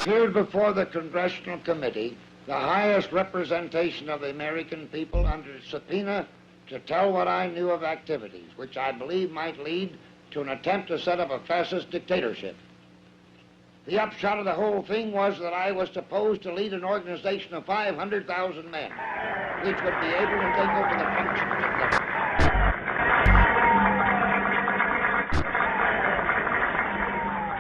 appeared before the Congressional Committee, the highest representation of the American people, under subpoena to tell what I knew of activities which I believe might lead to an attempt to set up a fascist dictatorship. The upshot of the whole thing was that I was supposed to lead an organization of 500,000 men, which would be able to take over the functions of government.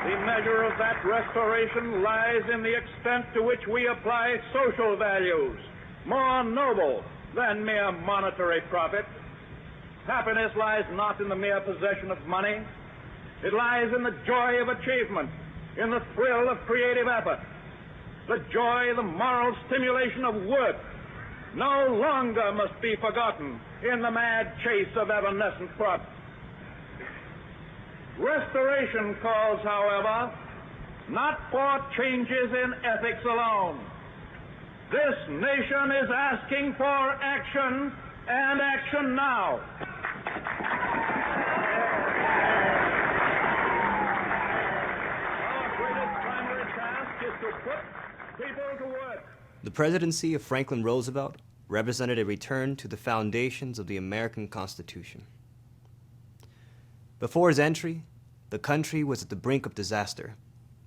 The measure of that restoration lies in the extent to which we apply social values, more noble than mere monetary profit. Happiness lies not in the mere possession of money. It lies in the joy of achievement, in the thrill of creative effort, the joy, the moral stimulation of work no longer must be forgotten in the mad chase of evanescent profit. Restoration calls, however, not for changes in ethics alone. This nation is asking for action, and action now. The presidency of Franklin Roosevelt represented a return to the foundations of the American Constitution. Before his entry, the country was at the brink of disaster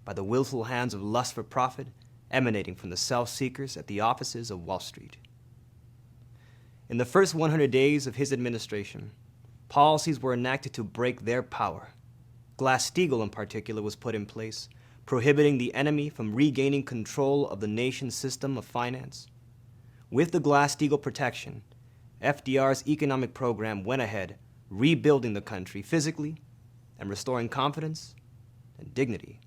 by the willful hands of lust for profit emanating from the self-seekers at the offices of Wall Street. In the first 100 days of his administration, policies were enacted to break their power. Glass-Steagall, in particular, was put in place, prohibiting the enemy from regaining control of the nation's system of finance. With the Glass-Steagall protection, FDR's economic program went ahead, rebuilding the country physically and restoring confidence and dignity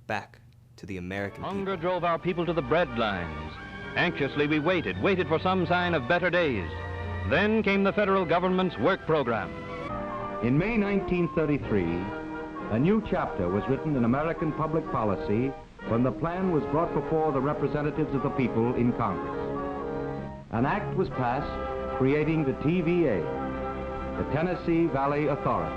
back to the American people. Hunger drove our people to the bread lines. Anxiously we waited for some sign of better days. Then came the federal government's work program. In May 1933, a new chapter was written in American public policy when the plan was brought before the representatives of the people in Congress. An act was passed creating the TVA, the Tennessee Valley Authority.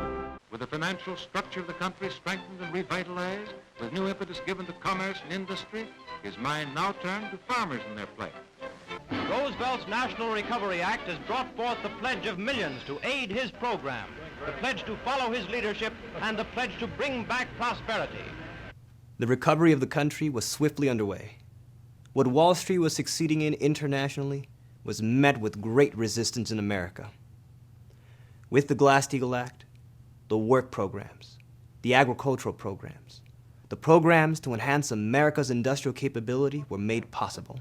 With the financial structure of the country strengthened and revitalized, with new impetus given to commerce and industry, his mind now turned to farmers and their plight. Roosevelt's National Recovery Act has brought forth the pledge of millions to aid his program, the pledge to follow his leadership, and the pledge to bring back prosperity. The recovery of the country was swiftly underway. What Wall Street was succeeding in internationally was met with great resistance in America. With the Glass-Steagall Act, the work programs, the agricultural programs, the programs to enhance America's industrial capability were made possible.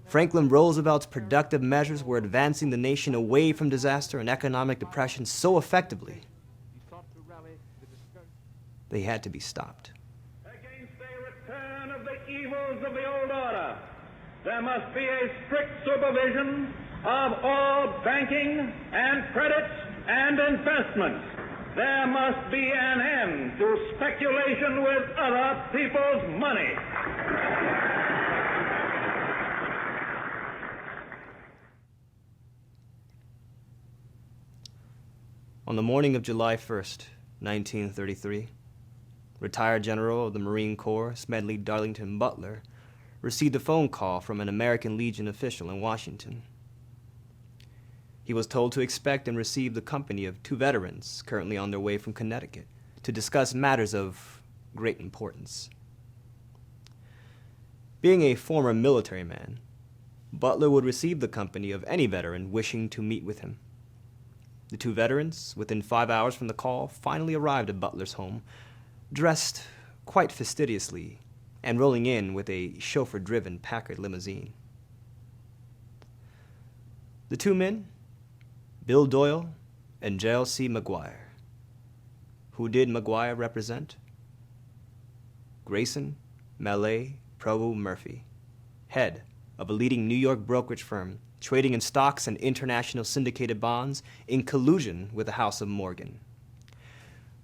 Franklin Roosevelt's productive measures were advancing the nation away from disaster and economic depression so effectively, they had to be stopped. Against a return of the evils of the old order, there must be a strict supervision of all banking and credits and investments. There must be an end to speculation with other people's money. On the morning of July 1st, 1933, retired General of the Marine Corps Smedley Butler received a phone call from an American Legion official in Washington. He was told to expect and receive the company of 2 veterans currently on their way from Connecticut to discuss matters of great importance. Being a former military man, Butler would receive the company of any veteran wishing to meet with him. The 2 veterans, within 5 hours from the call, finally arrived at Butler's home, dressed quite fastidiously and rolling in with a chauffeur-driven Packard limousine. The 2 men, Bill Doyle and J.L.C. McGuire. Who did McGuire represent? Grayson Mallet Provo Murphy, head of a leading New York brokerage firm trading in stocks and international syndicated bonds in collusion with the House of Morgan.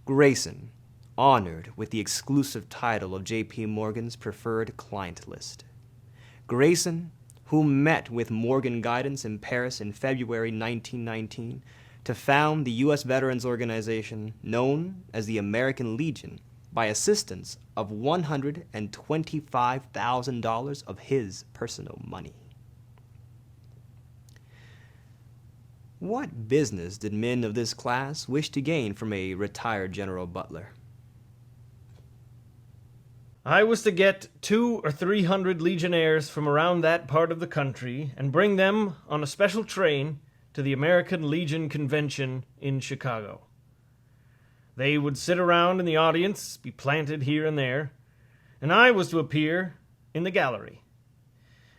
Grayson, honored with the exclusive title of J.P. Morgan's preferred client list. Grayson, who met with Morgan guidance in Paris in February 1919 to found the U.S. Veterans Organization known as the American Legion by assistance of $125,000 of his personal money. What business did men of this class wish to gain from a retired General Butler? I was to get 200 or 300 legionnaires from around that part of the country and bring them on a special train to the American Legion Convention in Chicago. They would sit around in the audience, be planted here and there, and I was to appear in the gallery.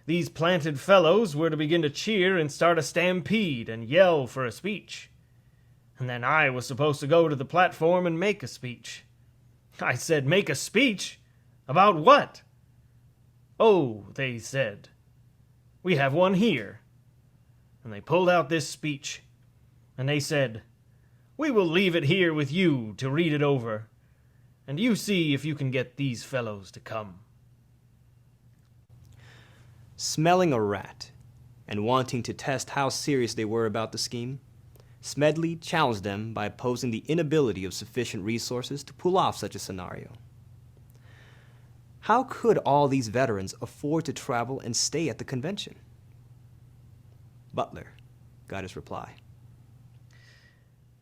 These planted fellows were to begin to cheer and start a stampede and yell for a speech. And then I was supposed to go to the platform and make a speech. I said, make a speech? About what? Oh, they said, we have one here. And they pulled out this speech, and they said, we will leave it here with you to read it over, and you see if you can get these fellows to come. Smelling a rat and wanting to test how serious they were about the scheme, Smedley challenged them by opposing the inability of sufficient resources to pull off such a scenario. How could all these veterans afford to travel and stay at the convention? Butler got his reply.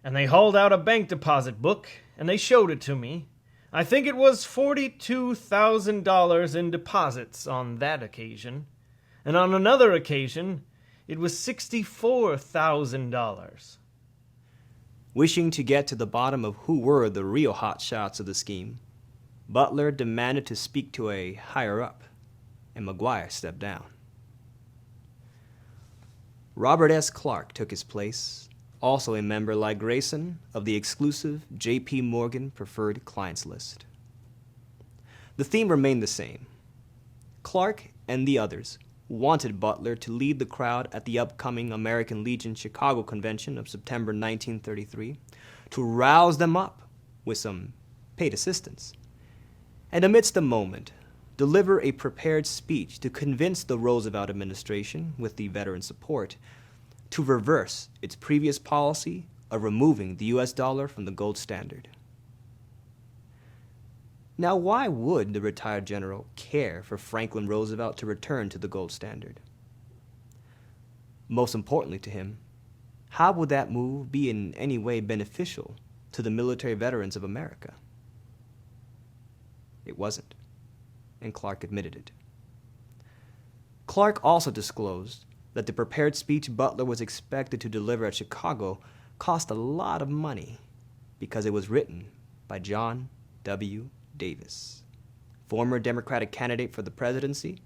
And they hauled out a bank deposit book, and they showed it to me. I think it was $42,000 in deposits on that occasion, and on another occasion, it was $64,000. Wishing to get to the bottom of who were the real hotshots of the scheme, Butler demanded to speak to a higher-up, and McGuire stepped down. Robert S. Clark took his place, also a member like Grayson of the exclusive J.P. Morgan Preferred Clients List. The theme remained the same. Clark and the others wanted Butler to lead the crowd at the upcoming American Legion Chicago Convention of September 1933 to rouse them up with some paid assistance, and amidst the moment, deliver a prepared speech to convince the Roosevelt administration, with the veteran support, to reverse its previous policy of removing the US dollar from the gold standard. Now, why would the retired general care for Franklin Roosevelt to return to the gold standard? Most importantly to him, how would that move be in any way beneficial to the military veterans of America? It wasn't, and Clark admitted it. Clark also disclosed that the prepared speech Butler was expected to deliver at Chicago cost a lot of money because it was written by John W. Davis, former Democratic candidate for the presidency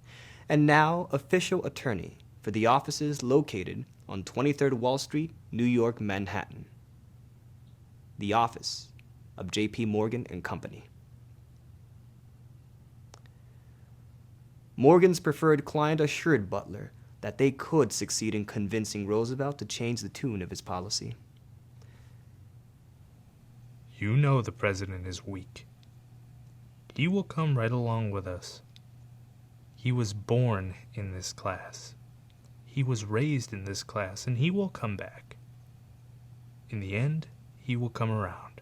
and now official attorney for the offices located on 23rd Wall Street, New York, Manhattan, the office of J.P. Morgan and Company. Morgan's preferred client assured Butler that they could succeed in convincing Roosevelt to change the tune of his policy. You know the president is weak. He will come right along with us. He was born in this class. He was raised in this class, and he will come back. In the end, he will come around.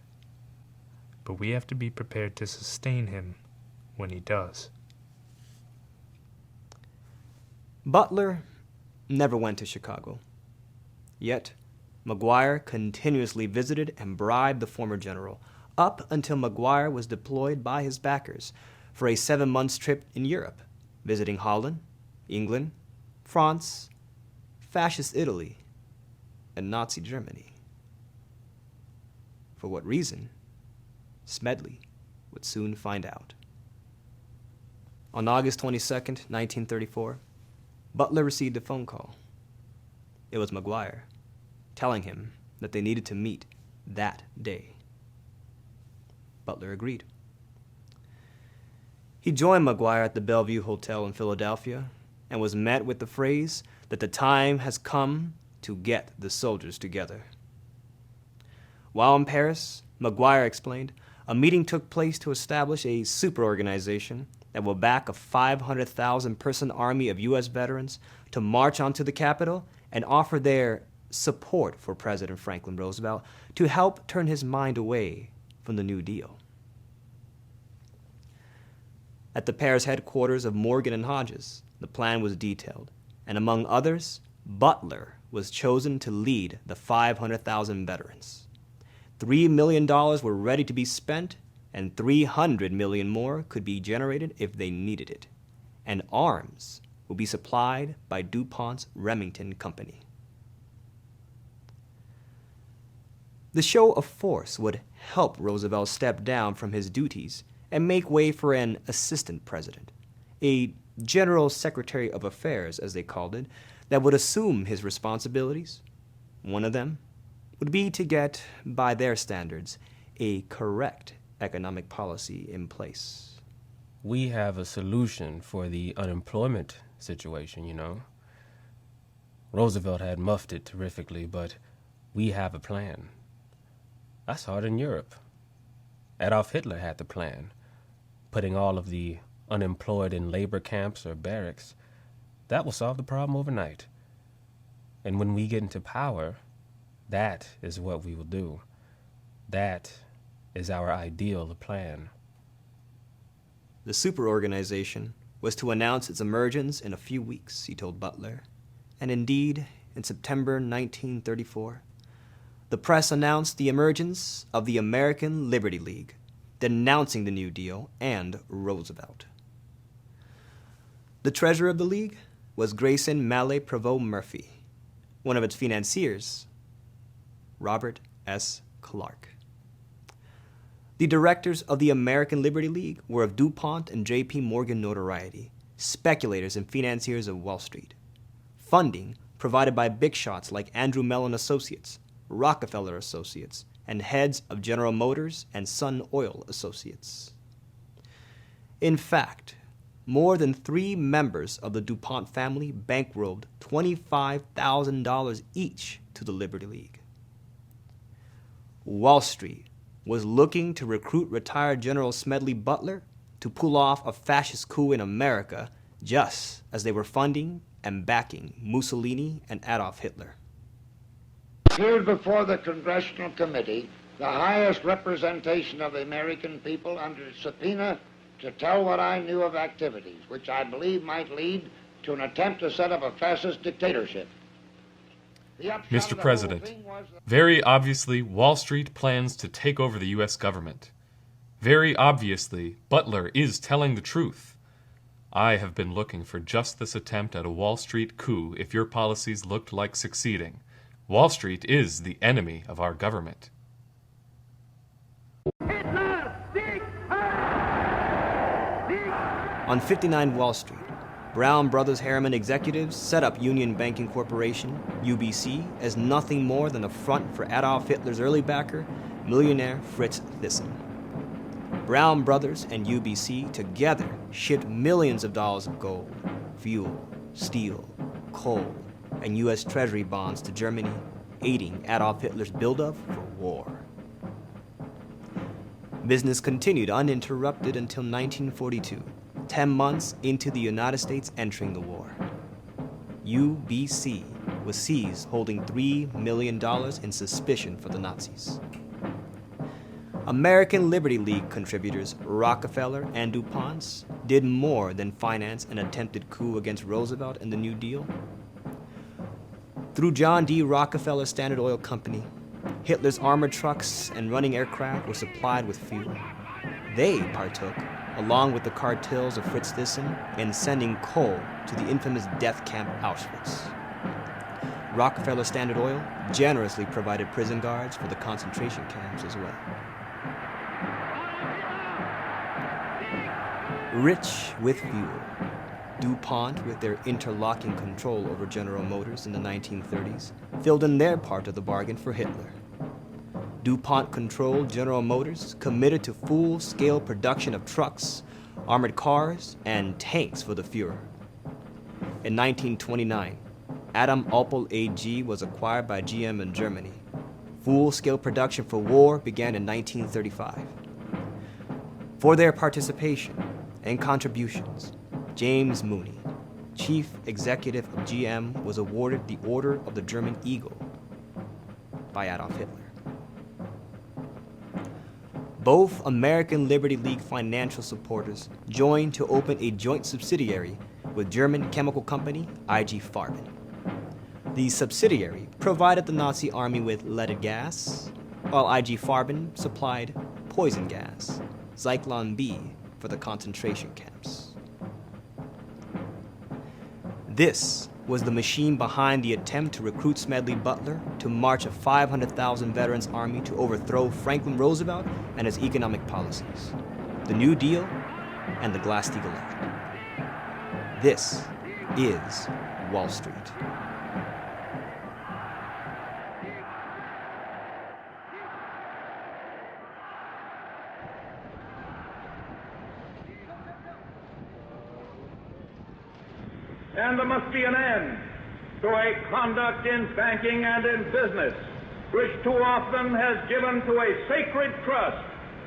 But we have to be prepared to sustain him when he does. Butler never went to Chicago. Yet, McGuire continuously visited and bribed the former general, up until McGuire was deployed by his backers for a 7-month trip in Europe, visiting Holland, England, France, fascist Italy, and Nazi Germany. For what reason? Smedley would soon find out. On August 22nd, 1934, Butler received a phone call. It was McGuire, telling him that they needed to meet that day. Butler agreed. He joined McGuire at the Bellevue Hotel in Philadelphia and was met with the phrase that the time has come to get the soldiers together. While in Paris, McGuire explained, a meeting took place to establish a superorganization that will back a 500,000-person army of U.S. veterans to march onto the Capitol and offer their support for President Franklin Roosevelt to help turn his mind away from the New Deal. At the pair's headquarters of Morgan and Hodges, the plan was detailed, and among others, Butler was chosen to lead the 500,000 veterans. $3 million were ready to be spent, and $300 million more could be generated if they needed it, and arms would be supplied by DuPont's Remington Company. The show of force would help Roosevelt step down from his duties and make way for an assistant president, a general secretary of affairs, as they called it, that would assume his responsibilities. One of them would be to get, by their standards, a correct economic policy in place. We have a solution for the unemployment situation, you know. Roosevelt had muffed it terrifically, but we have a plan. I saw it in Europe. Adolf Hitler had the plan, putting all of the unemployed in labor camps or barracks. That will solve the problem overnight. And when we get into power, that is what we will do. That is our ideal plan. The superorganization was to announce its emergence in a few weeks, he told Butler. And indeed, in September 1934, the press announced the emergence of the American Liberty League, denouncing the New Deal and Roosevelt. The treasurer of the League was Grayson Mallet Prevost Murphy, one of its financiers, Robert S. Clark. The directors of the American Liberty League were of DuPont and J.P. Morgan notoriety, speculators and financiers of Wall Street. Funding provided by big shots like Andrew Mellon Associates, Rockefeller Associates, and heads of General Motors and Sun Oil Associates. In fact, more than 3 members of the DuPont family bankrolled $25,000 each to the Liberty League. Wall Street was looking to recruit retired General Smedly Butler to pull off a fascist coup in America, just as they were funding and backing Mussolini and Adolf Hitler. Appeared before the Congressional Committee, the highest representation of the American people, under subpoena to tell what I knew of activities which I believe might lead to an attempt to set up a fascist dictatorship. Mr. President, very obviously Wall Street plans to take over the U.S. government. Very obviously, Butler is telling the truth. I have been looking for just this attempt at a Wall Street coup if your policies looked like succeeding. Wall Street is the enemy of our government. On 59 Wall Street, Brown Brothers Harriman executives set up Union Banking Corporation, UBC, as nothing more than a front for Adolf Hitler's early backer, millionaire Fritz Thyssen. Brown Brothers and UBC together shipped millions of dollars of gold, fuel, steel, coal, and U.S. Treasury bonds to Germany, aiding Adolf Hitler's buildup for war. Business continued uninterrupted until 1942, 10 months into the United States entering the war. UBC was seized holding $3 million in suspicion for the Nazis. American Liberty League contributors Rockefeller and DuPont did more than finance an attempted coup against Roosevelt and the New Deal. Through John D. Rockefeller's Standard Oil Company, Hitler's armored trucks and running aircraft were supplied with fuel. They partook, along with the cartels of Fritz Thyssen, in sending coal to the infamous death camp Auschwitz. Rockefeller Standard Oil generously provided prison guards for the concentration camps as well. Rich with fuel, DuPont, with their interlocking control over General Motors in the 1930s, filled in their part of the bargain for Hitler. DuPont-controlled General Motors committed to full-scale production of trucks, armored cars, and tanks for the Fuhrer. In 1929, Adam Opel AG was acquired by GM in Germany. Full-scale production for war began in 1935. For their participation and contributions, James Mooney, chief executive of GM, was awarded the Order of the German Eagle by Adolf Hitler. both American Liberty League financial supporters joined to open a joint subsidiary with German chemical company IG Farben. The subsidiary provided the Nazi army with leaded gas, while IG Farben supplied poison gas, Zyklon B, for the concentration camps. This was the machine behind the attempt to recruit Smedly Butler to march a 500,000 veterans army to overthrow Franklin Roosevelt and his economic policies, the New Deal and the Glass-Steagall Act. This is Wall Street. And there must be an end to a conduct in banking and in business which too often has given to a sacred trust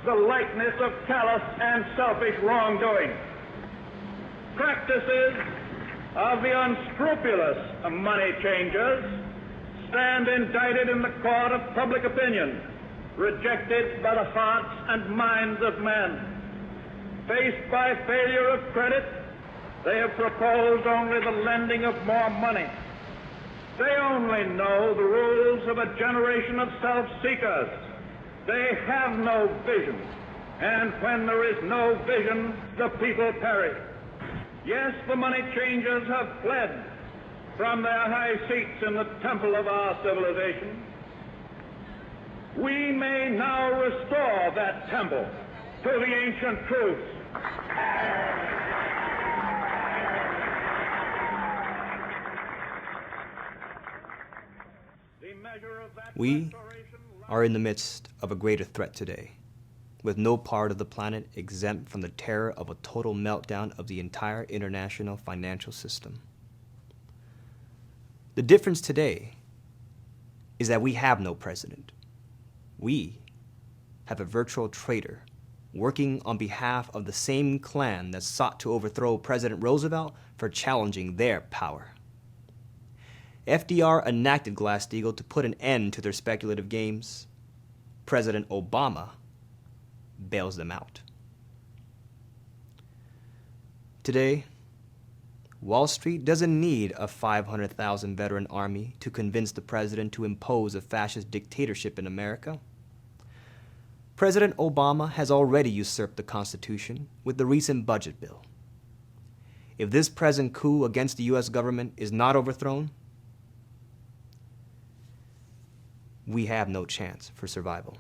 the likeness of callous and selfish wrongdoing. Practices of the unscrupulous money changers stand indicted in the court of public opinion, rejected by the hearts and minds of men. Faced by failure of credit, they have proposed only the lending of more money. They only know the rules of a generation of self-seekers. They have no vision, and when there is no vision, the people perish. Yes, the money changers have fled from their high seats in the temple of our civilization. We may now restore that temple to the ancient truths. We are in the midst of a greater threat today, with no part of the planet exempt from the terror of a total meltdown of the entire international financial system. The difference today is that we have no president. We have a virtual traitor working on behalf of the same clan that sought to overthrow President Roosevelt for challenging their power. FDR enacted Glass-Steagall to put an end to their speculative games. President Obama bails them out. Today, Wall Street doesn't need a 500,000 veteran army to convince the president to impose a fascist dictatorship in America. President Obama has already usurped the Constitution with the recent budget bill. If this present coup against the U.S. government is not overthrown, we have no chance for survival.